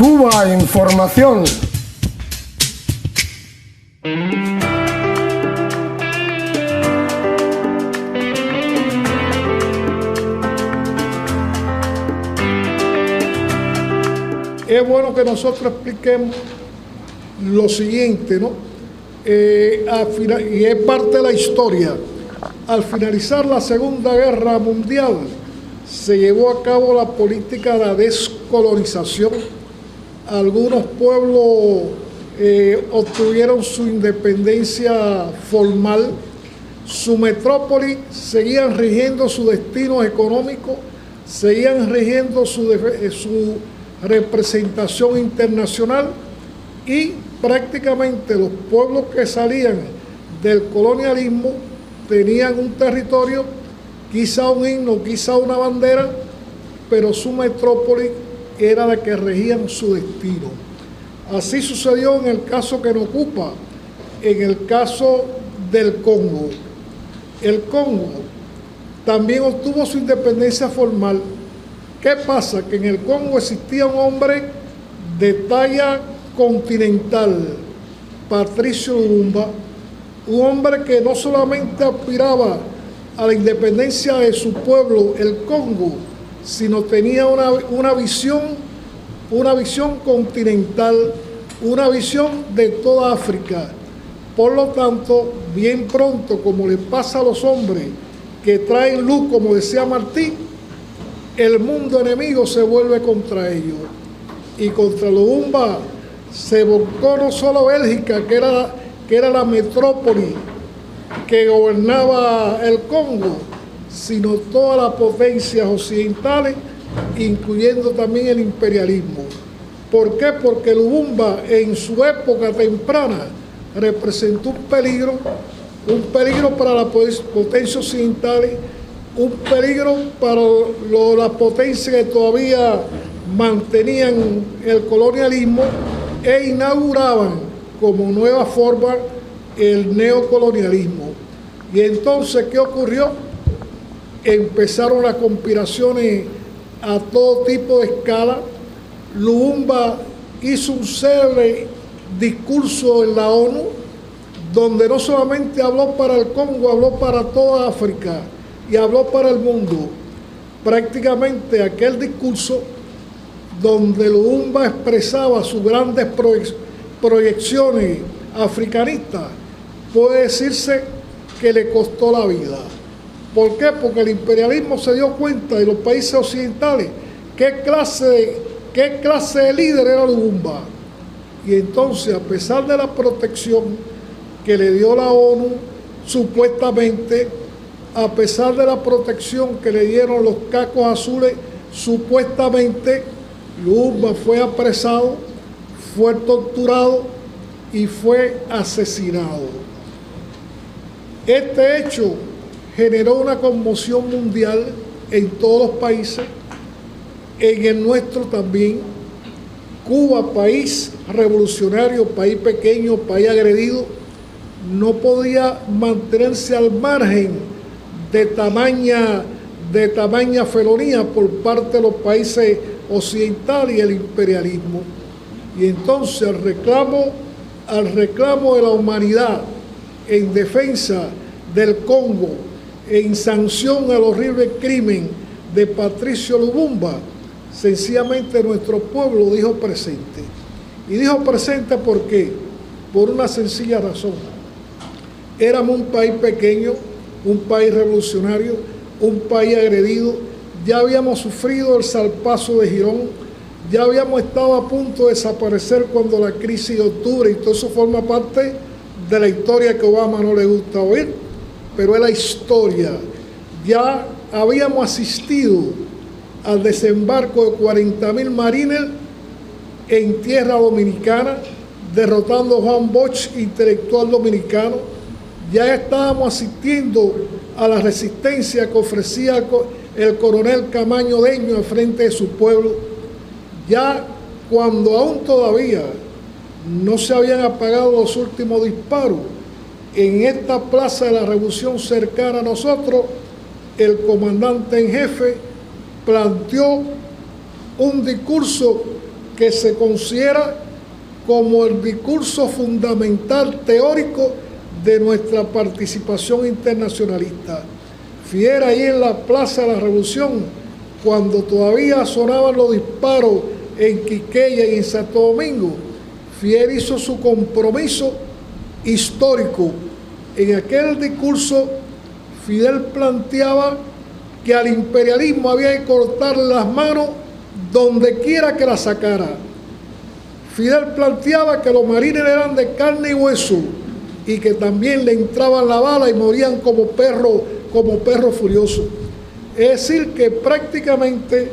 Cuba Información. Es bueno que nosotros expliquemos lo siguiente, ¿no? Y es parte de la historia. Al finalizar la Segunda Guerra Mundial, se llevó a cabo la política de la descolonización. Algunos pueblos obtuvieron su independencia formal. Su metrópoli seguían rigiendo su destino económico, seguían rigiendo su representación internacional, y prácticamente los pueblos que salían del colonialismo tenían un territorio, quizá un himno, quizá una bandera, pero su metrópoli era la que regían su destino. Así sucedió en el caso que nos ocupa, en el caso del Congo. El Congo también obtuvo su independencia formal. ¿Qué pasa? Que en el Congo existía un hombre de talla continental, Patricio Lumumba, un hombre que no solamente aspiraba a la independencia de su pueblo, el Congo, sino tenía una visión continental, una visión de toda África. Por lo tanto, bien pronto, como le pasa a los hombres que traen luz, como decía Martí, el mundo enemigo se vuelve contra ellos. Y contra Lumumba se volcó no solo Bélgica, que era la metrópoli que gobernaba el Congo, sino todas las potencias occidentales, incluyendo también el imperialismo. ¿Por qué? Porque Lumumba en su época temprana representó un peligro para las potencias occidentales, un peligro para las potencias que todavía mantenían el colonialismo e inauguraban como nueva forma el neocolonialismo. Y entonces, ¿qué ocurrió? Empezaron las conspiraciones a todo tipo de escala. Lumumba hizo un célebre discurso en la ONU, donde no solamente habló para el Congo, habló para toda África y habló para el mundo. Prácticamente aquel discurso donde Lumumba expresaba sus grandes proyecciones africanistas, puede decirse que le costó la vida. ¿Por qué? Porque el imperialismo se dio cuenta de los países occidentales qué clase de líder era Lumumba. Y entonces, a pesar de la protección que le dio la ONU, supuestamente, a pesar de la protección que le dieron los cacos azules, supuestamente, Lumumba fue apresado, fue torturado y fue asesinado. Este hecho generó una conmoción mundial en todos los países, en el nuestro también. Cuba, país revolucionario, país pequeño, país agredido, no podía mantenerse al margen de tamaña felonía por parte de los países occidentales y el imperialismo. Y entonces al reclamo de la humanidad en defensa del Congo, en sanción al horrible crimen de Patricio Lumumba, sencillamente nuestro pueblo dijo presente. Y dijo presente ¿por qué? Por una sencilla razón. Éramos un país pequeño, un país revolucionario, un país agredido. Ya habíamos sufrido el zarpazo de Girón, ya habíamos estado a punto de desaparecer cuando la crisis de octubre, y todo eso forma parte de la historia que a Obama no le gusta oír, pero es la historia. Ya habíamos asistido al desembarco de 40.000 marines en tierra dominicana, derrotando a Juan Bosch, intelectual dominicano. Ya estábamos asistiendo a la resistencia que ofrecía el coronel Camaño Deño al frente de su pueblo. Ya cuando aún todavía no se habían apagado los últimos disparos, en esta plaza de la Revolución cercana a nosotros, el comandante en jefe planteó un discurso que se considera como el discurso fundamental teórico de nuestra participación internacionalista. Fidel, ahí en la Plaza de la Revolución, cuando todavía sonaban los disparos en Quiqueya y en Santo Domingo, Fidel hizo su compromiso histórico. En aquel discurso, Fidel planteaba que al imperialismo había que cortarle las manos donde quiera que la sacara. Fidel planteaba que los marines eran de carne y hueso y que también le entraban la bala y morían como perros furiosos. Es decir, que prácticamente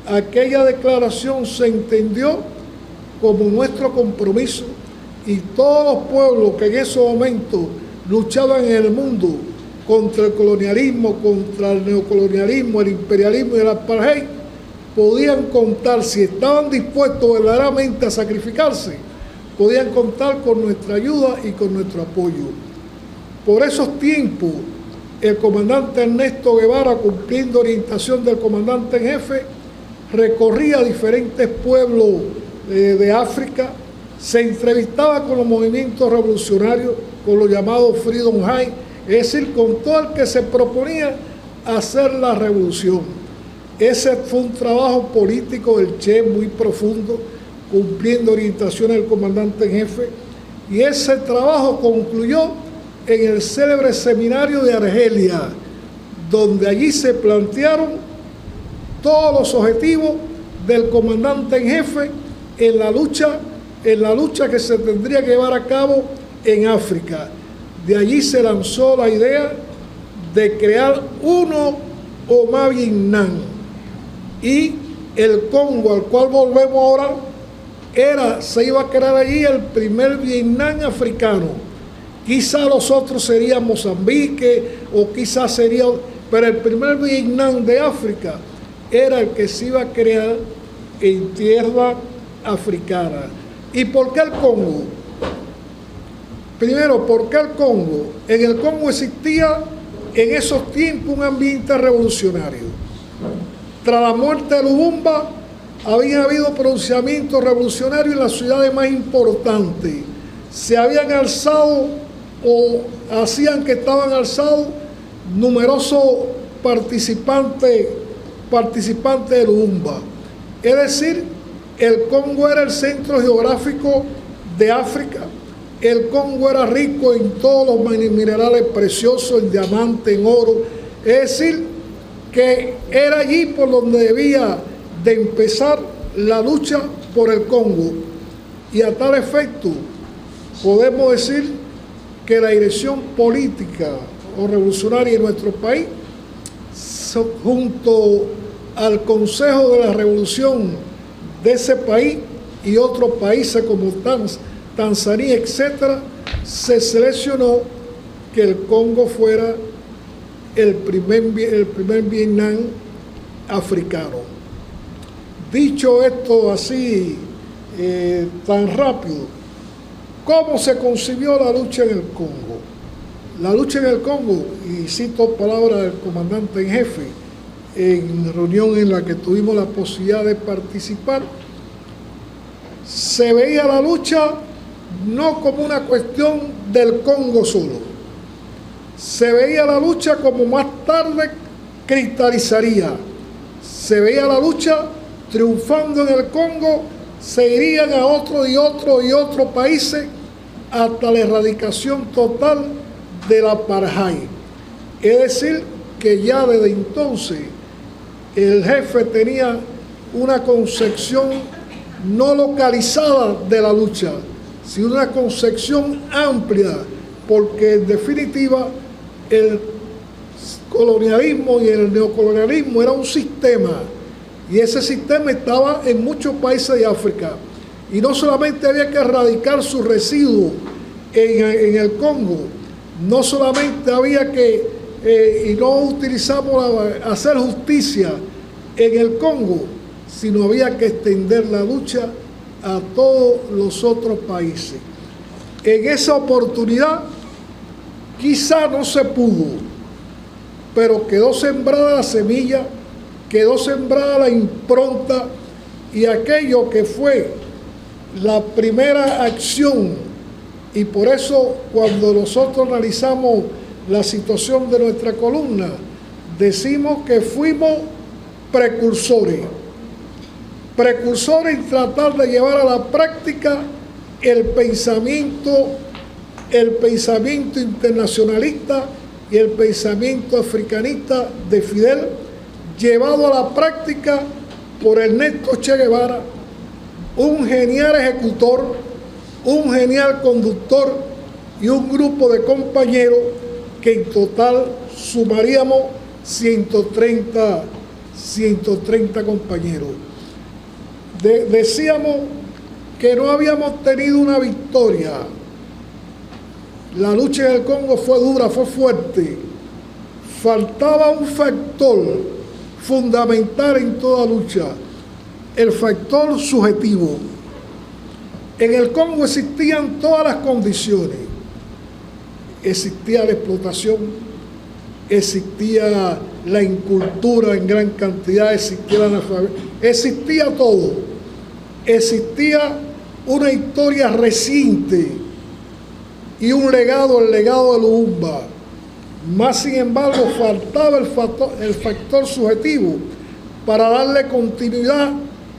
aquella declaración se entendió como nuestro compromiso, y todos los pueblos que en ese momento luchaban en el mundo contra el colonialismo, contra el neocolonialismo, el imperialismo y el apartheid, podían contar, si estaban dispuestos verdaderamente a sacrificarse, podían contar con nuestra ayuda y con nuestro apoyo. Por esos tiempos, el comandante Ernesto Guevara, cumpliendo orientación del comandante en jefe, recorría diferentes pueblos de África, se entrevistaba con los movimientos revolucionarios, con los llamados Freedom High, es decir, con todo el que se proponía hacer la revolución. Ese fue un trabajo político del Che muy profundo, cumpliendo orientaciones del comandante en jefe, y ese trabajo concluyó en el célebre seminario de Argelia, donde allí se plantearon todos los objetivos del comandante en jefe en la lucha que se tendría que llevar a cabo en África. De allí se lanzó la idea de crear uno o más Vietnam, y el Congo, al cual volvemos ahora, se iba a crear allí el primer Vietnam africano. Quizá los otros serían Mozambique o quizás sería, pero el primer Vietnam de África era el que se iba a crear en tierra africana. ¿Y por qué el Congo? Primero, ¿por qué el Congo? En el Congo existía en esos tiempos un ambiente revolucionario. Tras la muerte de Lumumba, había habido pronunciamientos revolucionarios en las ciudades más importantes. Se habían alzado o hacían que estaban alzados numerosos participantes de Lumumba. Es decir, el Congo era el centro geográfico de África. El Congo era rico en todos los minerales preciosos, en diamante, en oro. Es decir, que era allí por donde debía de empezar la lucha por el Congo. Y a tal efecto, podemos decir que la dirección política o revolucionaria de nuestro país, junto al Consejo de la Revolución de ese país y otros países como Tanzania, etcétera, se seleccionó que el Congo fuera el primer Vietnam africano. Dicho esto así, tan rápido, ¿cómo se concibió la lucha en el Congo? La lucha en el Congo, y cito palabras del comandante en jefe, en reunión en la que tuvimos la posibilidad de participar, se veía la lucha no como una cuestión del Congo solo, se veía la lucha como más tarde cristalizaría, se veía la lucha triunfando en el Congo, se irían a otros y otros países hasta la erradicación total del apartheid. Es decir, que ya desde entonces el jefe tenía una concepción no localizada de la lucha, sino una concepción amplia, porque en definitiva el colonialismo y el neocolonialismo era un sistema, y ese sistema estaba en muchos países de África, y no solamente había que erradicar sus residuos en el Congo, no solamente había que, y no utilizamos hacer justicia en el Congo, sino había que extender la lucha a todos los otros países. En esa oportunidad quizá no se pudo, pero quedó sembrada la semilla, quedó sembrada la impronta y aquello que fue la primera acción, y por eso cuando nosotros analizamos la situación de nuestra columna, decimos que fuimos precursores en tratar de llevar a la práctica el pensamiento internacionalista y el pensamiento africanista de Fidel, llevado a la práctica por Ernesto Che Guevara, un genial ejecutor, un genial conductor y un grupo de compañeros que en total sumaríamos 130 compañeros. Decíamos que no habíamos tenido una victoria. La lucha en el Congo fue dura, fue fuerte. Faltaba un factor fundamental en toda lucha, el factor subjetivo. En el Congo existían todas las condiciones. Existía la explotación, existía la incultura en gran cantidad, existía la analfabetismo, existía todo. Existía una historia reciente y un legado, el legado de Lumumba. Más sin embargo, faltaba el factor subjetivo para darle continuidad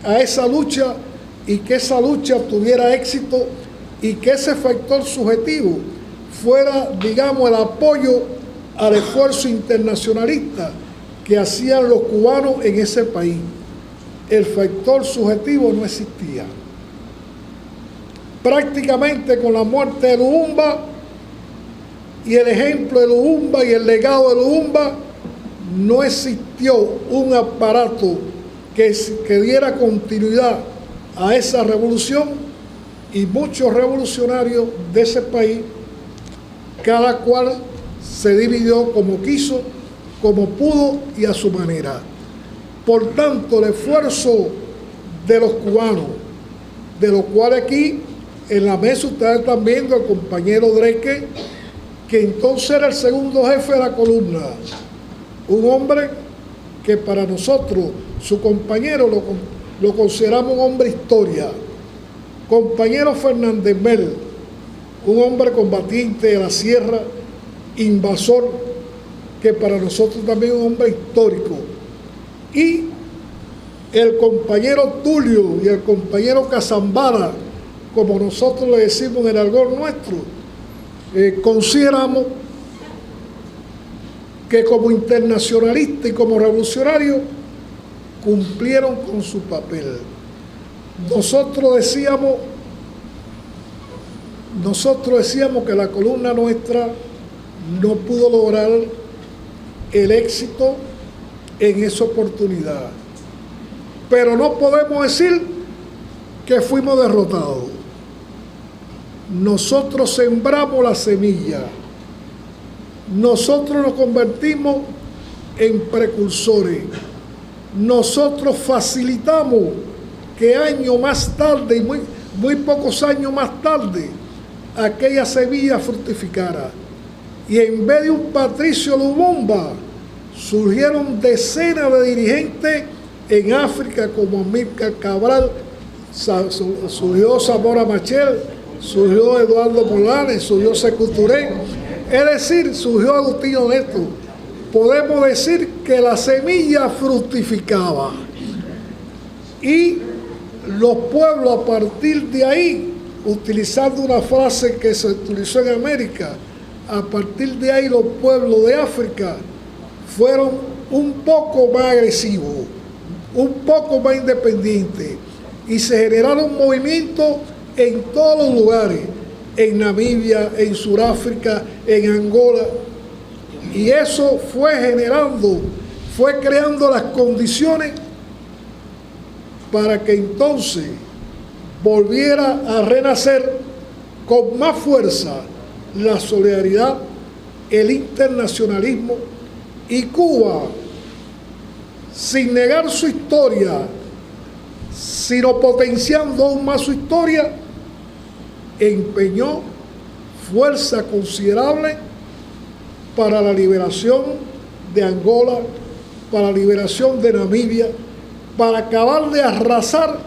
a esa lucha y que esa lucha tuviera éxito y que ese factor subjetivo fuera, digamos, el apoyo al esfuerzo internacionalista que hacían los cubanos en ese país. El factor subjetivo no existía. Prácticamente con la muerte de Lumumba y el ejemplo de Lumumba y el legado de Lumumba, no existió un aparato que diera continuidad a esa revolución, y muchos revolucionarios de ese país, cada cual se dividió como quiso, como pudo y a su manera. Por tanto, el esfuerzo de los cubanos, de los cuales aquí en la mesa ustedes están viendo al compañero Dreque, que entonces era el segundo jefe de la columna, un hombre que para nosotros, su compañero, lo consideramos un hombre historia. Compañero Fernández Mel, un hombre combatiente de la sierra, invasor, que para nosotros también es un hombre histórico. Y el compañero Tulio y el compañero Casambara, como nosotros le decimos en el argot nuestro, consideramos que como internacionalistas y como revolucionarios cumplieron con su papel. Nosotros decíamos que la columna nuestra no pudo lograr el éxito en esa oportunidad, pero no podemos decir que fuimos derrotados. Nosotros sembramos la semilla, nosotros nos convertimos en precursores, nosotros facilitamos que años más tarde, muy pocos años más tarde, aquella semilla fructificara. Y en vez de un Patricio Lumumba, surgieron decenas de dirigentes en África, como Amílcar Cabral, surgió Zamora Machel, surgió Eduardo Molanes, surgió Sékou Touré, es decir, surgió Agustín Neto. Podemos decir que la semilla fructificaba. Y los pueblos a partir de ahí, utilizando una frase que se utilizó en América, a partir de ahí los pueblos de África fueron un poco más agresivos, un poco más independientes, y se generaron movimientos en todos los lugares, en Namibia, en Sudáfrica, en Angola, y eso fue creando las condiciones para que entonces volviera a renacer con más fuerza la solidaridad, el internacionalismo, y Cuba, sin negar su historia, sino potenciando aún más su historia, empeñó fuerza considerable para la liberación de Angola, para la liberación de Namibia, para acabar de arrasar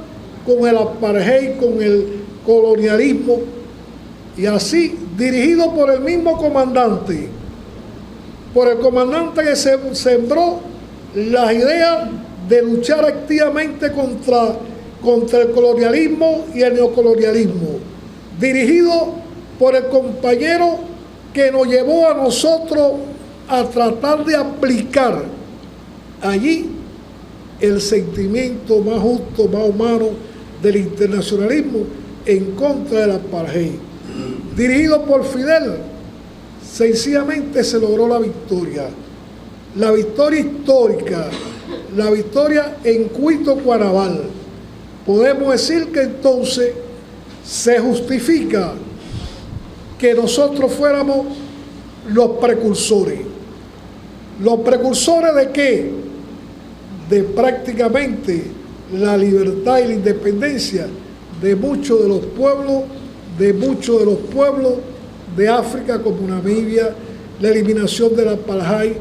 con el apartheid, con el colonialismo, y así dirigido por el mismo comandante, por el comandante que sembró las ideas de luchar activamente contra el colonialismo y el neocolonialismo, dirigido por el compañero que nos llevó a nosotros a tratar de aplicar allí el sentimiento más justo, más humano del internacionalismo en contra del apartheid. Dirigido por Fidel, sencillamente se logró la victoria histórica, la victoria en Cuito Cuarabal. Podemos decir que entonces se justifica que nosotros fuéramos los precursores. ¿Los precursores de qué? De prácticamente la libertad y la independencia de muchos de los pueblos de África, como Namibia, la eliminación del apartheid,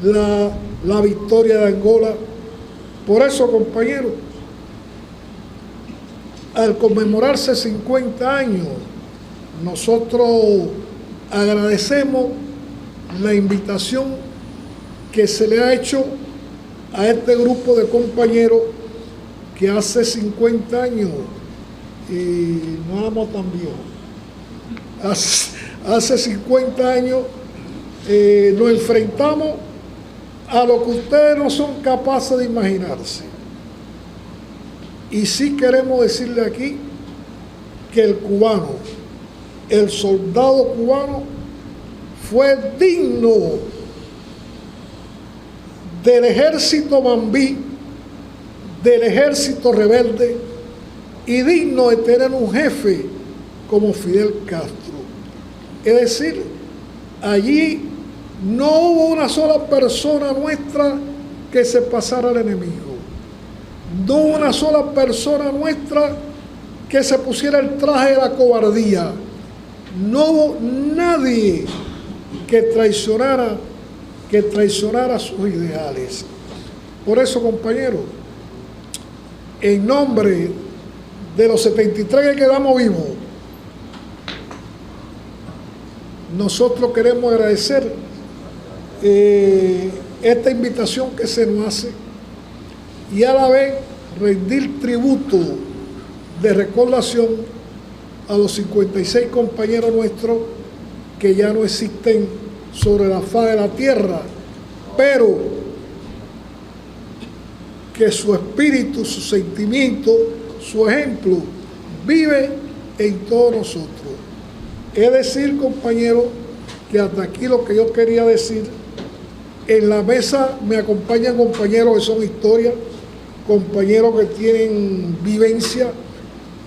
la victoria de Angola. Por eso, compañeros, al conmemorarse 50 años, nosotros agradecemos la invitación que se le ha hecho a este grupo de compañeros que hace 50 años, y no éramos tan viejos, hace 50 años nos enfrentamos a lo que ustedes no son capaces de imaginarse. Y sí queremos decirle aquí que el cubano, el soldado cubano, fue digno del ejército Mambí, del ejército rebelde, y digno de tener un jefe como Fidel Castro. Es decir, allí no hubo una sola persona nuestra que se pasara al enemigo. No hubo una sola persona nuestra que se pusiera el traje de la cobardía. No hubo nadie que traicionara sus ideales. Por eso, compañeros, en nombre de los 73 que quedamos vivos, nosotros queremos agradecer esta invitación que se nos hace, y a la vez rendir tributo de recordación a los 56 compañeros nuestros que ya no existen sobre la faz de la tierra, pero que su espíritu, su sentimiento, su ejemplo vive en todos nosotros. Es decir, compañeros, que hasta aquí lo que yo quería decir. En la mesa me acompañan compañeros que son historia, compañeros que tienen vivencia,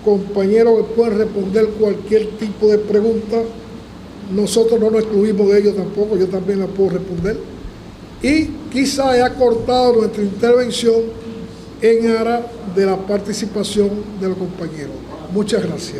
compañeros que pueden responder cualquier tipo de pregunta. Nosotros no nos excluimos de ellos tampoco, yo también la puedo responder. Y quizá haya cortado nuestra intervención en aras de la participación de los compañeros. Muchas gracias.